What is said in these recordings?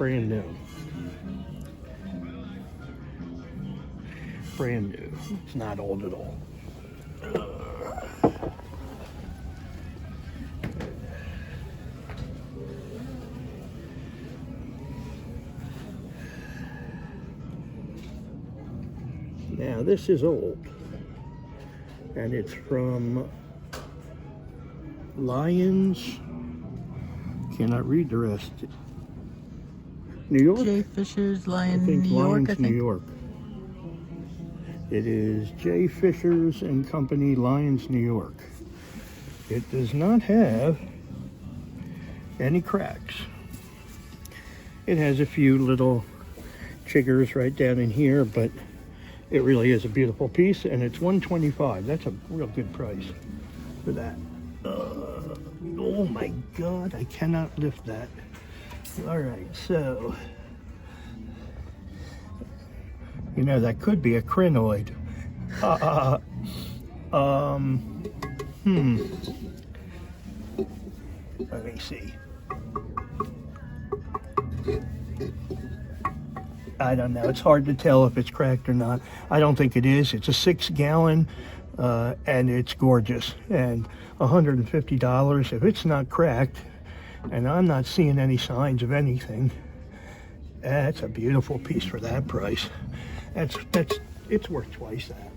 Brand new. Brand new. It's not old at all. Now this is old, and it's from Lions. Cannot read the rest. New York? J. Fisher's Lion, I think New York, Lions, I think. New York. It is J. Fisher's and Company, Lions, New York. It does not have any cracks. It has a few little chiggers right down in here, but it really is a beautiful piece, and it's $125. That's a real good price for that. Oh my God, I cannot lift that. All right, so, you know, that could be a crinoid. Let me see. I don't know. It's hard to tell if it's cracked or not. I don't think it is. It's a 6-gallon, and it's gorgeous. And $150. If it's not cracked, and I'm not seeing any signs of anything, that's a beautiful piece for that price. It's worth twice that.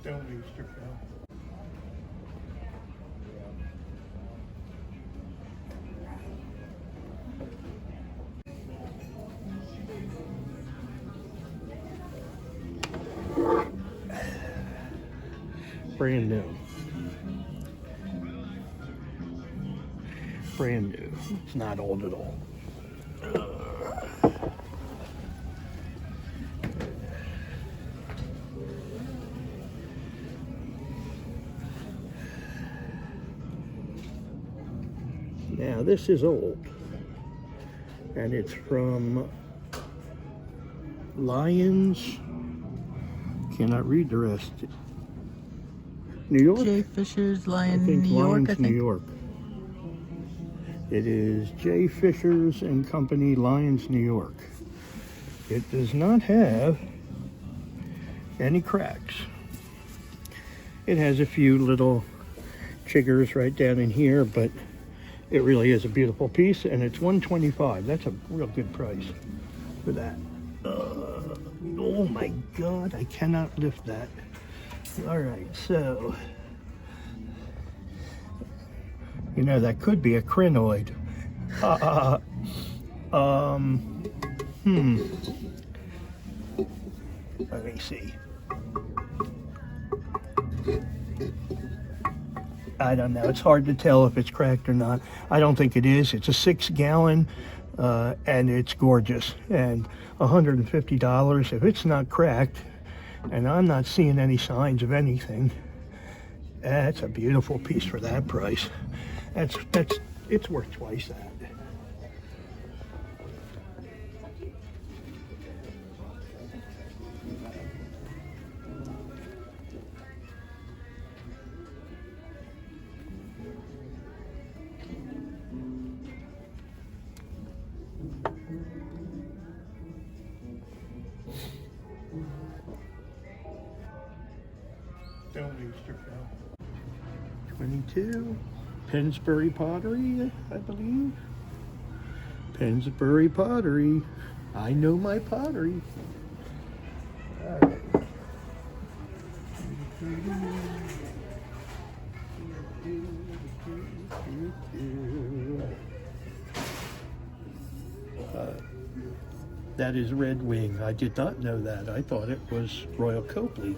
Don't use your phone. Brand new. Brand new. It's not old at all. Now this is old, and it's from Lions. Cannot read the rest. New York? J. Fisher's Lion, I think New York, Lions, I think. New York. It is J. Fisher's and Company, Lions, New York. It does not have any cracks. It has a few little chiggers right down in here, but it really is a beautiful piece, and it's $125. That's a real good price for that. Oh my God, I cannot lift that. All right, so, you know, that could be a crinoid. Let me see. I don't know. It's hard to tell if it's cracked or not. I don't think it is. It's a 6-gallon, and it's gorgeous. And $150. If it's not cracked, and I'm not seeing any signs of anything, that's a beautiful piece for that price. It's worth twice that. Don't use your phone. 22, Pennsbury Pottery, I believe. Pennsbury Pottery. I know my pottery. All right. That is Red Wing. I did not know that. I thought it was Royal Copley.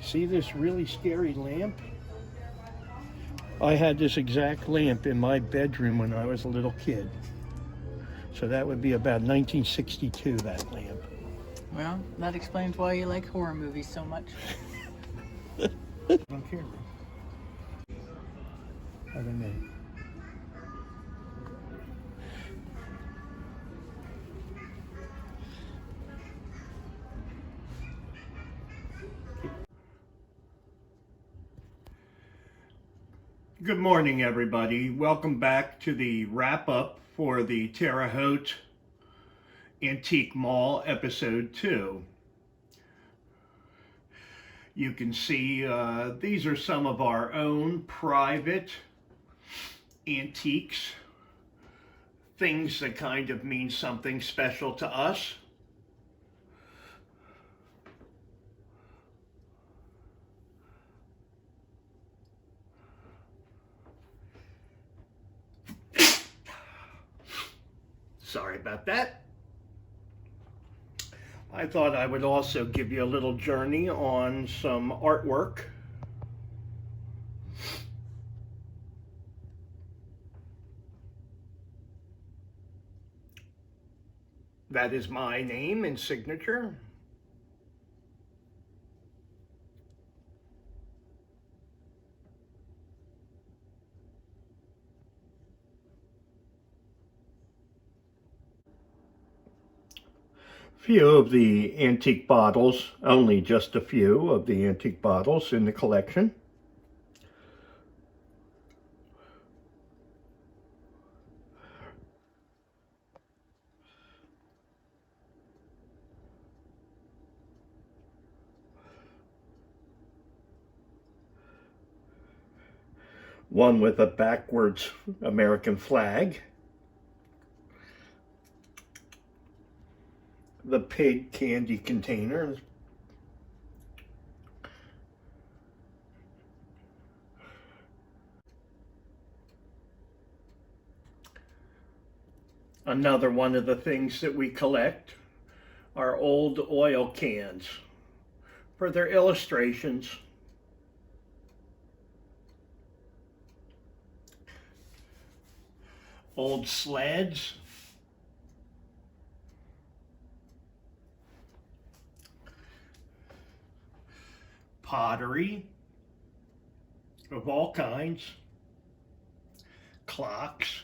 See this really scary lamp? I had this exact lamp in my bedroom when I was a little kid. So that would be about 1962, that lamp. Well, that explains why you like horror movies so much. On camera. I don't know. Good morning, everybody. Welcome back to the wrap-up for the Terre Haute Antique Mall Episode 2. You can see these are some of our own private antiques, things that kind of mean something special to us. Sorry about that. I thought I would also give you a little journey on some artwork. That is my name and signature. Few of the antique bottles, only just a few of the antique bottles in the collection. One with a backwards American flag. The pig candy container. Another one of the things that we collect are old oil cans for their illustrations. Old sleds. Pottery of all kinds, clocks,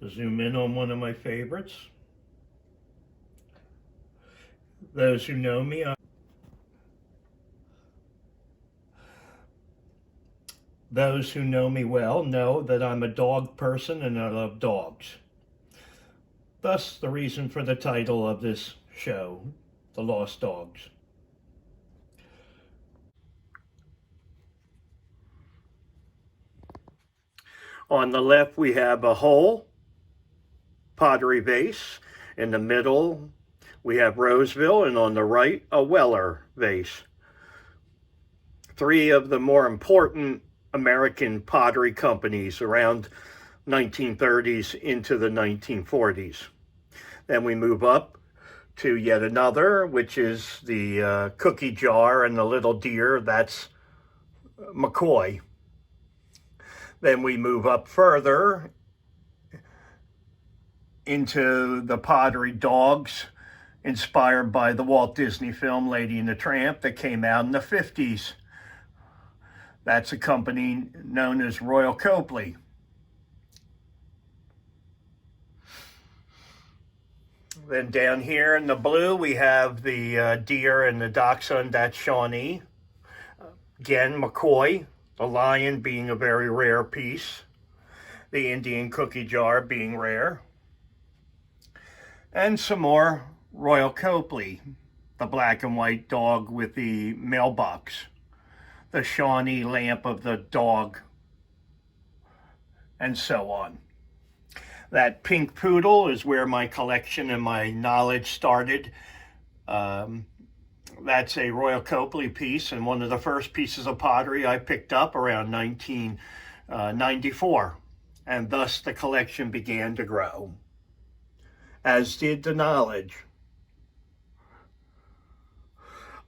zoom in on one of my favorites. Those who know me, well know that I'm a dog person and I love dogs. Thus, the reason for the title of this show, The Lost Dogs. On the left, we have a whole pottery vase. In the middle, we have Roseville, and on the right, a Weller vase. Three of the more important American pottery companies around 1930s into the 1940s. Then we move up to yet another, which is the cookie jar and the little deer. That's McCoy. Then we move up further into the pottery dogs, inspired by the Walt Disney film Lady and the Tramp that came out in the 50s. That's a company known as Royal Copley. Then down here in the blue, we have the deer and the dachshund. That's Shawnee. Again, McCoy, the lion being a very rare piece. The Indian cookie jar being rare. And some more Royal Copley, the black and white dog with the mailbox. The Shawnee lamp of the dog, and so on. That pink poodle is where my collection and my knowledge started. That's a Royal Copley piece, and one of the first pieces of pottery I picked up around 1994. and thus the collection began to grow, as did the knowledge.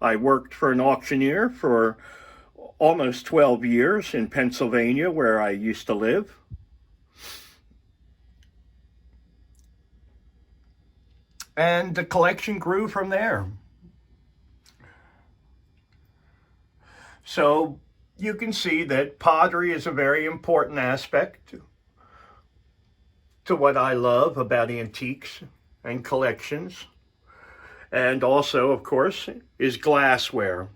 I worked for an auctioneer for almost 12 years in Pennsylvania, where I used to live. And the collection grew from there. So you can see that pottery is a very important aspect to what I love about antiques and collections. And also, of course, is glassware.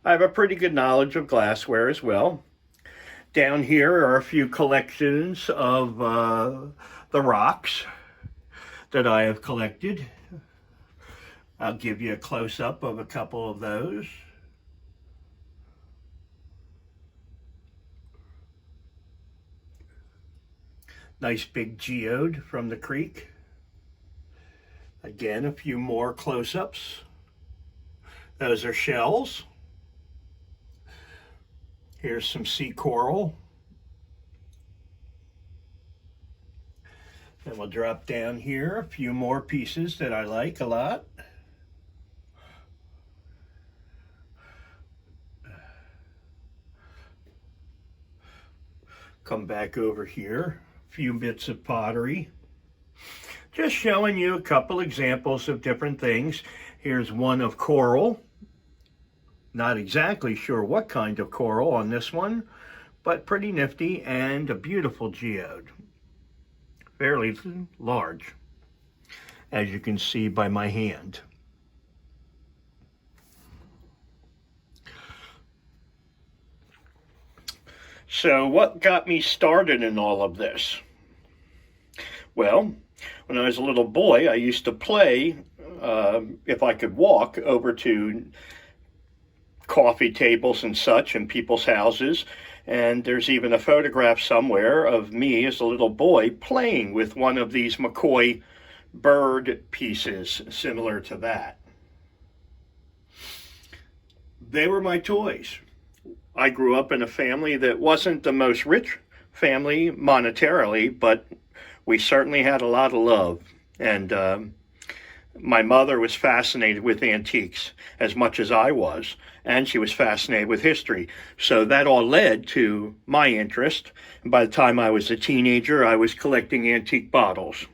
I have a pretty good knowledge of glassware as well. Down here are a few collections of the rocks that I have collected. I'll give you a close-up of a couple of those. Nice big geode from the creek. Again, a few more close-ups. Those are shells. Here's some sea coral. Then we'll drop down here a few more pieces that I like a lot. Come back over here, a few bits of pottery. Just showing you a couple examples of different things. Here's one of coral. Not exactly sure what kind of coral on this one, but pretty nifty, and a beautiful geode. Fairly large, as you can see by my hand. So what got me started in all of this? Well, when I was a little boy, I used to play, if I could walk, over to coffee tables and such in people's houses. And there's even a photograph somewhere of me as a little boy playing with one of these McCoy bird pieces similar to that. They were my toys. I grew up in a family that wasn't the most rich family monetarily, but we certainly had a lot of love. And my mother was fascinated with antiques as much as I was, and she was fascinated with history. So that all led to my interest. And by the time I was a teenager, I was collecting antique bottles.